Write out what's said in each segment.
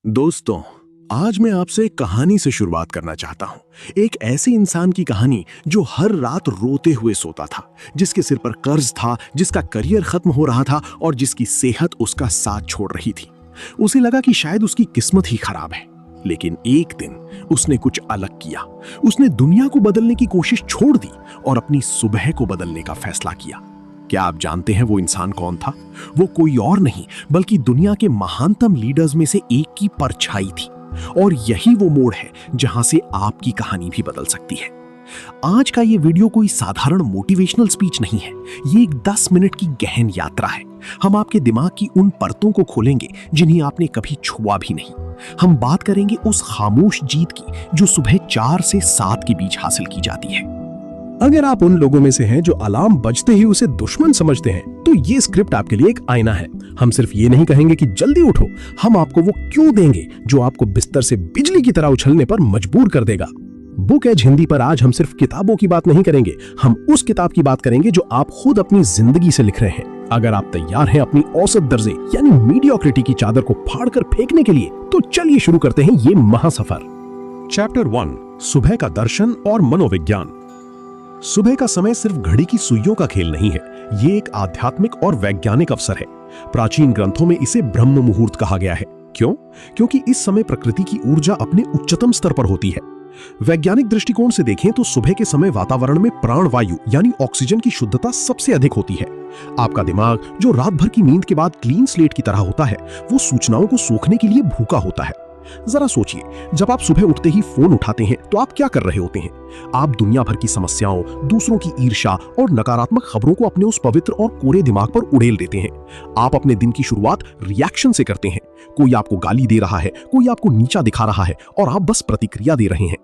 दोस्तों, आज मैं आपसे एक कहानी से शुरुआत करना चाहता हूं। एक ऐसे इंसान की कहानी जो हर रात रोते हुए सोता था, जिसके सिर पर कर्ज था, जिसका करियर खत्म हो रहा था और जिसकी सेहत उसका साथ छोड़ रही थी। उसे लगा कि शायद उसकी किस्मत ही खराब है, लेकिन एक दिन उसने कुछ अलग किया। उसने दुनिया को बदलने की कोशिश छोड़ दी और अपनी सुबह को बदलने का फैसला किया। क्या आप जानते हैं वो इंसान कौन था? वो कोई और नहीं बल्कि दुनिया के महानतम लीडर्स में से एक की परछाई थी। और यही वो मोड़ है जहां से आपकी कहानी भी बदल सकती है। आज का ये वीडियो कोई साधारण मोटिवेशनल स्पीच नहीं है, ये एक 10 मिनट की गहन यात्रा है। हम आपके दिमाग की उन परतों को खोलेंगे जिन्हें आपने कभी छुआ भी नहीं। हम बात करेंगे उस खामोश जीत की जो सुबह 4 से 7 के बीच हासिल की जाती है। अगर आप उन लोगों में से हैं जो अलार्म बजते ही उसे दुश्मन समझते हैं, तो ये स्क्रिप्ट आपके लिए एक आईना है। हम सिर्फ ये नहीं कहेंगे कि जल्दी उठो, हम आपको वो क्यों देंगे जो आपको बिस्तर से बिजली की तरह उछलने पर मजबूर कर देगा। बुक एज हिंदी पर आज हम सिर्फ किताबों की बात नहीं करेंगे, हम उस किताब की बात करेंगे जो आप खुद अपनी जिंदगी से लिख रहे हैं। अगर आप तैयार हैं अपनी औसत दर्जे यानी मीडियोक्रिटी की चादर को फाड़कर फेंकने के लिए, तो चलिए शुरू करते हैं ये महासफर। चैप्टर 1, सुबह का दर्शन और मनोविज्ञान। सुबह का समय सिर्फ घड़ी की सुइयों का खेल नहीं है, ये एक आध्यात्मिक और वैज्ञानिक अवसर है। प्राचीन ग्रंथों में इसे ब्रह्म मुहूर्त कहा गया है। क्यों? क्योंकि इस समय प्रकृति की ऊर्जा अपने उच्चतम स्तर पर होती है। वैज्ञानिक दृष्टिकोण से देखें तो सुबह के समय वातावरण में प्राणवायु यानी ऑक्सीजन की शुद्धता सबसे अधिक होती है। आपका दिमाग, जो रात भर की नींद के बाद क्लीन स्लेट की तरह होता है, वो सूचनाओं को सोखने के लिए भूखा होता है। जरा सोचिए, जब आप सुबह उठते ही फोन उठाते हैं तो आप क्या कर रहे होते हैं? आप दुनिया भर की समस्याओं, दूसरों की ईर्ष्या और नकारात्मक खबरों को अपने उस पवित्र और कोरे दिमाग पर उड़ेल देते हैं। आप अपने दिन की शुरुआत रिएक्शन से करते हैं। कोई आपको गाली दे रहा है, कोई आपको नीचा दिखा रहा है और आप बस प्रतिक्रिया दे रहे हैं।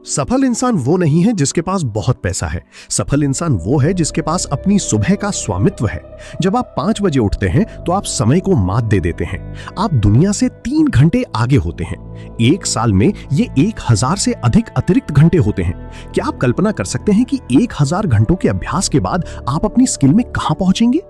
सफल इंसान वो नहीं है जिसके पास बहुत पैसा है, सफल इंसान वो है जिसके पास अपनी सुबह का स्वामित्व है। जब आप 5 बजे उठते हैं तो आप समय को मात दे देते हैं। आप दुनिया से 3 घंटे आगे होते हैं। एक साल में ये 1000 से अधिक अतिरिक्त घंटे होते हैं। क्या आप कल्पना कर सकते हैं कि 1000 घंटों के अभ्यास के बाद आप अपनी स्किल में कहां पहुंचेंगे?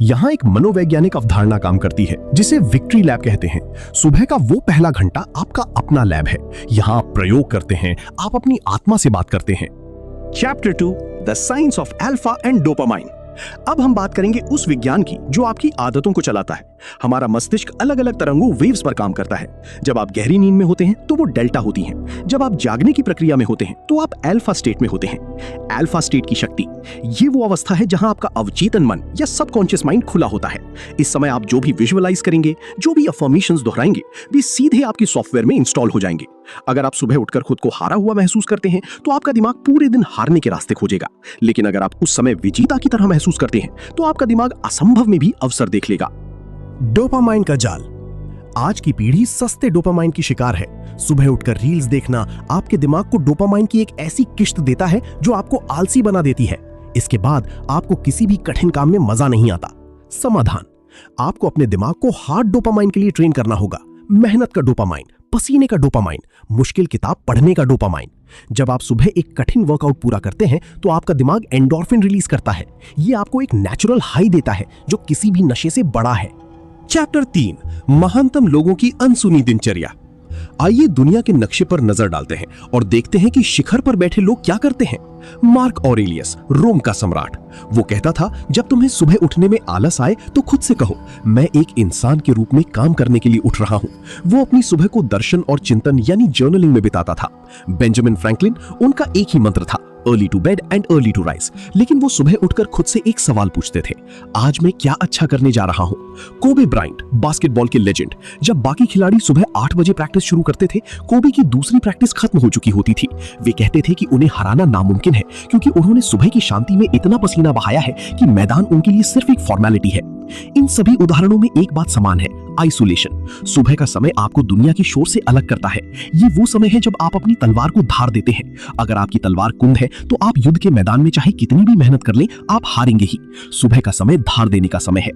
यहां एक मनोवैज्ञानिक अवधारणा काम करती है जिसे विक्ट्री लैब कहते हैं। सुबह का वो पहला घंटा आपका अपना लैब है। यहां आप प्रयोग करते हैं, आप अपनी आत्मा से बात करते हैं। Chapter 2, the science of alpha and dopamine. अब हम बात करेंगे उस विज्ञान की जो आपकी आदतों को चलाता है। हमारा मस्तिष्क अलग अलग तरंगों वेव्स पर काम करता है। जब आप गहरी नींद में होते हैं तो वो डेल्टा होती हैं। जब आप जागने की प्रक्रिया में होते हैं तो आप अल्फा स्टेट में होते हैं। अल्फा स्टेट की शक्ति, ये वो अवस्था है जहां आपका अवचेतन मन या सबकॉन्शियस माइंड खुला होता है। इस समय आप जो भी विजुअलाइज करेंगे, जो भी अफर्मेशंस दोहराएंगे, वे सीधे आपके सॉफ्टवेयर में इंस्टॉल हो जाएंगे। अगर आप सुबह उठकर खुद को हारा हुआ महसूस करते हैं तो आपका दिमाग पूरे दिन हारने के रास्ते खोजेगा। लेकिन अगर आप उस समय विजेता की तरह महसूस करते हैं तो आपका दिमाग असंभव में भी अवसर देख लेगा। डोपामाइन का जाल। आज की पीढ़ी सस्ते डोपामाइन की शिकार है। सुबह उठकर रील्स देखना आपके दिमाग को डोपामाइन की एक ऐसी किश्त देता है जो आपको आलसी बना देती है। इसके बाद आपको किसी भी कठिन काम में मजा नहीं आता। समाधान, आपको अपने दिमाग को हार्ड डोपामाइन के लिए ट्रेन करना होगा। मेहनत का डोपामाइन, पसीने का डोपामाइन, मुश्किल किताब पढ़ने का डोपामाइन। जब आप सुबह एक कठिन वर्कआउट पूरा करते हैं तो आपका दिमाग एंडोर्फिन रिलीज करता है। ये आपको एक नेचुरल हाई देता है जो किसी भी नशे से बड़ा है। चैप्टर 3, महानतम लोगों की अनसुनी दिनचर्या। आइए दुनिया के नक्शे पर नजर डालते हैं और देखते हैं कि शिखर पर बैठे लोग क्या करते हैं। मार्क ऑरेलियस, रोम का सम्राट, वो कहता था, जब तुम्हें सुबह उठने में आलस आए तो खुद से कहो, मैं एक इंसान के रूप में काम करने के लिए उठ रहा हूं। वो अपनी सुबह को दर्शन और चिंतन यानी जर्नलिंग में बिताता था। बेंजामिन फ्रैंकलिन, उनका एक ही मंत्र था, early to bed and early to rise. लेकिन वो सुबह उठकर खुद से एक सवाल पूछते थे, आज मैं क्या अच्छा करने जा रहा हूं। कोबे ब्रायंट, बास्केटबॉल के लेजेंड, जब बाकी खिलाड़ी सुबह 8 बजे प्रैक्टिस शुरू करते थे, कोबे की दूसरी प्रैक्टिस खत्म हो चुकी होती थी। वे कहते थे कि उन्हें हराना नामुमकिन है क्योंकि उन्होंने सुबह की शांति में इतना पसीना बहाया है कि मैदान उनके लिए सिर्फ एक फॉर्मेलिटी है। इन सभी उदाहरणों में एक बात समान है, आइसोलेशन। सुबह का समय आपको दुनिया के शोर से अलग करता है। ये वो समय है जब आप अपनी तलवार को धार देते हैं। अगर आपकी तलवार कुंद है तो आप युद्ध के मैदान में चाहे कितनी भी मेहनत कर लें, आप हारेंगे ही। सुबह का समय धार देने का समय है।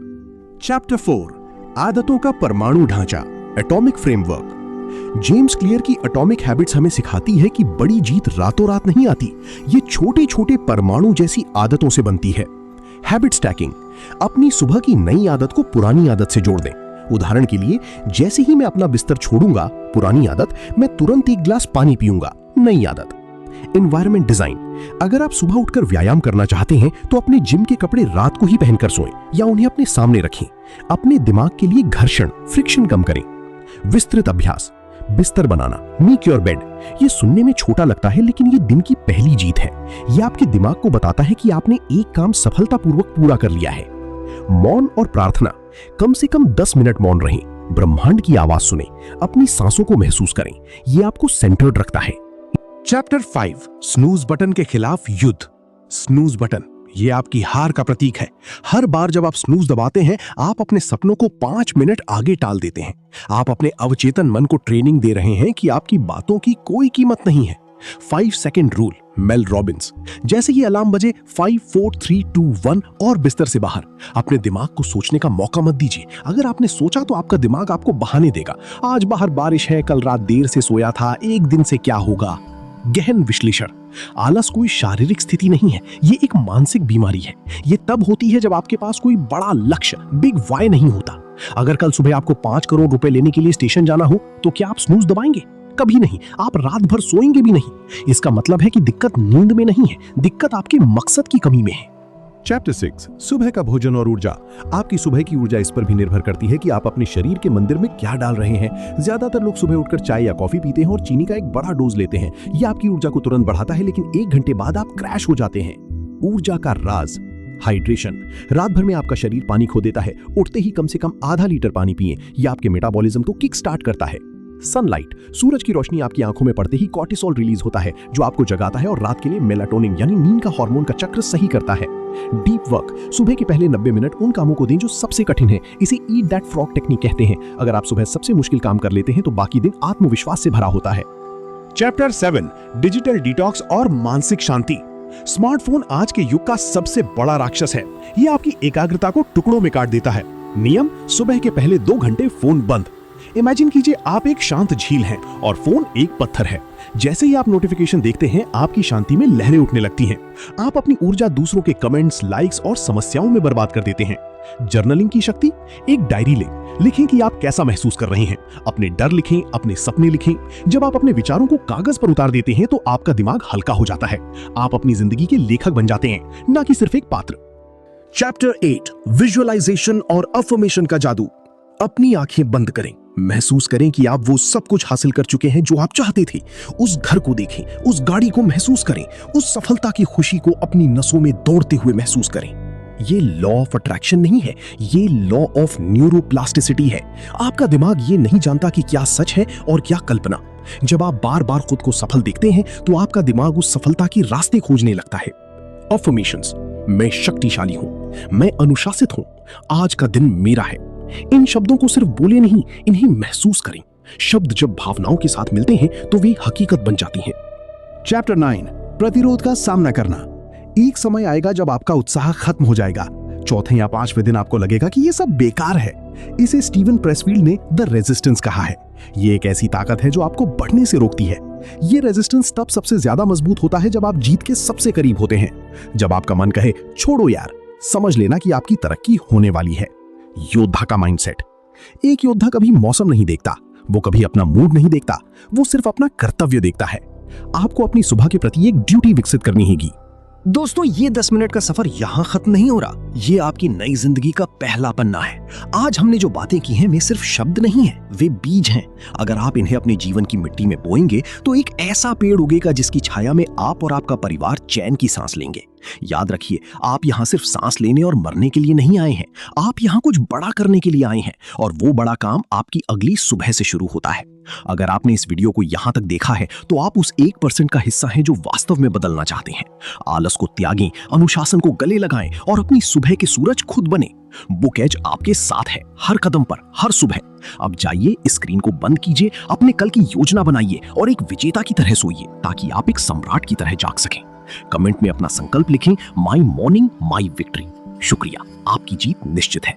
चैप्टर 4, आदतों का परमाणु ढांचा, एटॉमिक फ्रेमवर्क। जेम्स क्लियर की एटॉमिक हैबिट्स हमें सिखाती है कि बड़ी जीत रातों रात नहीं आती, ये छोटे छोटे परमाणु जैसी आदतों से बनती है। हैबिट स्टैकिंग, अपनी सुबह की नई आदत को पुरानी आदत से जोड़ दें। उदाहरण के लिए, जैसे ही मैं अपना बिस्तर छोड़ूंगा, पुरानी आदत, मैं तुरंत एक गिलास पानी पीऊंगा, नई आदत। Environment design. अगर आप सुबह उठकर व्यायाम करना चाहते हैं तो अपने जिम के कपड़े रात को ही पहनकर सोएं या उन्हें अपने सामने रखें। अपने दिमाग के लिए घर्षण, फ्रिक्शन कम करें। विस्तृत अभ्यास। बिस्तर बनाना, मेक योर बेड। ये सुनने में छोटा लगता है, लेकिन ये दिन की पहली जीत है। ये आपके दिमाग को बताता है कि आपने एक काम सफलतापूर्वक पूरा कर लिया है। मौन और प्रार्थना। कम से कम 10 मिनट मौन रहें, ब्रह्मांड की आवाज सुनें, अपनी सांसों को महसूस करें। ये आपको सेंटर्ड रखता है। चैप्टर 5, स्नूज बटन के खिलाफ युद्ध। स्नूज बटन, ये आपकी हार का प्रतीक है। हर बार जब आप स्नूज दबाते हैं, आप अपने सपनों को 5 मिनट आगे टाल देते हैं। आप अपने अवचेतन मन को ट्रेनिंग दे रहे हैं कि आपकी बातों की कोई कीमत नहीं है। 5 सेकंड रूल, मेल रॉबिन्स। जैसे ही अलार्म बजे, 5 4 3 2 1 और बिस्तर से बाहर। अपने दिमाग को सोचने का मौका मत दीजिए। अगर आपने सोचा तो आपका दिमाग आपको बहाने देगा। आज बाहर बारिश है, कल रात देर से सोया था, एक दिन से क्या होगा। गहन विश्लेषण। आलस कोई शारीरिक स्थिति नहीं है, ये एक मानसिक बीमारी है। ये तब होती है जब आपके पास कोई बड़ा लक्ष्य, बिग वाई नहीं होता। अगर कल सुबह आपको 5 करोड़ रुपए लेने के लिए स्टेशन जाना हो तो क्या आप स्नूज दबाएंगे? कभी नहीं। आप रात भर सोएंगे भी नहीं। इसका मतलब है कि दिक्कत नींद में नहीं है, दिक्कत आपके मकसद की कमी में है। चैप्टर 6, सुबह का भोजन और ऊर्जा। आपकी सुबह की ऊर्जा इस पर भी निर्भर करती है कि आप अपने शरीर के मंदिर में क्या डाल रहे हैं। ज्यादातर लोग सुबह उठकर चाय या कॉफी पीते हैं और चीनी का एक बड़ा डोज लेते हैं। यह आपकी ऊर्जा को तुरंत बढ़ाता है, लेकिन 1 घंटे बाद आप क्रैश हो जाते हैं। ऊर्जा का राज, हाइड्रेशन। रात भर में आपका शरीर पानी खो देता है। उठते ही कम से कम आधा लीटर पानी पिएं। यह आपके मेटाबॉलिज्म को किक स्टार्ट करता है। सनलाइट, सूरज की रोशनी आपकी आंखों में पड़ते ही कॉर्टिसोल रिलीज होता है, जो आपको जगाता है और रात के लिए मेलाटोनिन यानी नींद का हार्मोन का चक्र सही करता है। डीप वर्क, सुबह के पहले 90 मिनट उन कामों को दें जो सबसे कठिन है। इसे ईट दैट फ्रॉग टेक्निक कहते हैं। अगर आप सुबह सबसे मुश्किल काम कर लेते हैं तो बाकी दिन आत्मविश्वास से भरा होता है। चैप्टर 7, डिजिटल डिटॉक्स और मानसिक शांति। स्मार्टफोन आज के युग का सबसे बड़ा राक्षस है। यह आपकी एकाग्रता को टुकड़ों में काट देता है। नियम, सुबह के पहले 2 घंटे फोन बंद। इमेजिन कीजिए आप एक शांत झील हैं और फोन एक पत्थर है। जैसे ही आप नोटिफिकेशन देखते हैं, आपकी शांति में लहरें उठने लगती हैं। आप अपनी ऊर्जा दूसरों के कमेंट्स, लाइक्स और समस्याओं में बर्बाद कर देते हैं। जर्नलिंग की शक्ति, एक डायरी लें, लिखें कि आप कैसा महसूस कर रहे हैं। अपने डर लिखें, अपने सपने लिखें। जब आप अपने विचारों को कागज पर उतार देते हैं तो आपका दिमाग हल्का हो जाता है। आप अपनी जिंदगी के लेखक बन जाते हैं, ना कि सिर्फ एक पात्र। चैप्टर 8, विजुअलाइजेशन और अफर्मेशन का जादू। अपनी आंखें बंद करें, महसूस करें कि आप वो सब कुछ हासिल कर चुके हैं जो आप चाहते थे। उस घर को देखें, उस गाड़ी को महसूस करें, उस सफलता की खुशी को अपनी नसों में दौड़ते हुए महसूस करें। ये लॉ ऑफ अट्रैक्शन नहीं है, ये लॉ ऑफ न्यूरोप्लास्टिसिटी है। आपका दिमाग ये नहीं जानता कि क्या सच है और क्या कल्पना। जब आप बार बार खुद को सफल देखते हैं तो आपका दिमाग उस सफलता की रास्ते खोजने लगता है। अफर्मेशंस, मैं शक्तिशाली हूं, मैं अनुशासित हूं, आज का दिन मेरा है। इन शब्दों को सिर्फ बोले नहीं, इन्हें महसूस करें। शब्द जब भावनाओं के साथ मिलते हैं तो वे हकीकत बन जाती हैं। चैप्टर 9, प्रतिरोध का सामना करना। एक समय आएगा जब आपका उत्साह खत्म हो जाएगा। चौथे या 5वें दिन आपको लगेगा कि ये सब बेकार है। इसे स्टीवन प्रेसफील्ड ने द रेजिस्टेंस कहा है। ये एक ऐसी ताकत है जो आपको बढ़ने से रोकती है। ये रेजिस्टेंस तब सबसे ज्यादा मजबूत होता है जब आप जीत के सबसे करीब होते हैं। जब आपका मन कहे छोड़ो यार, समझ लेना कि आपकी तरक्की होने वाली है। योद्धा का माइंडसेट। एक योद्धा कभी मौसम नहीं देखता, वो कभी अपना मूड नहीं देखता, वो सिर्फ अपना कर्तव्य देखता है। आपको अपनी सुबह के प्रति एक ड्यूटी विकसित करनी होगी। दोस्तों, ये 10 मिनट का सफर यहाँ खत्म नहीं हो रहा। ये आपकी नई जिंदगी का पहला पन्ना है। आज हमने जो बातें की हैं वे सिर्फ शब्द नहीं है, वे बीज हैं। अगर आप इन्हें अपने जीवन की मिट्टी में बोएंगे तो एक ऐसा पेड़ उगेगा जिसकी छाया में आप और आपका परिवार चैन की सांस लेंगे। याद रखिए, आप यहाँ सिर्फ सांस लेने और मरने के लिए नहीं आए हैं, आप यहाँ कुछ बड़ा करने के लिए आए हैं, और वो बड़ा काम आपकी अगली सुबह से शुरू होता है। अगर आपने इस वीडियो को यहाँ तक देखा है तो आप उस 1% का हिस्सा हैं जो वास्तव में बदलना चाहते हैं। आलस को त्यागें, अनुशासन को गले लगाएं और अपनी सुबह के सूरज खुद बने। बुक एज आपके साथ है, हर कदम पर, हर सुबह। अब जाइए, स्क्रीन को बंद कीजिए, अपने कल की योजना बनाइए और एक विजेता की तरह सोइए, ताकि आप एक सम्राट की तरह जाग सकें। कमेंट में अपना संकल्प लिखें, माई मॉर्निंग माई विक्ट्री। शुक्रिया, आपकी जीत निश्चित है।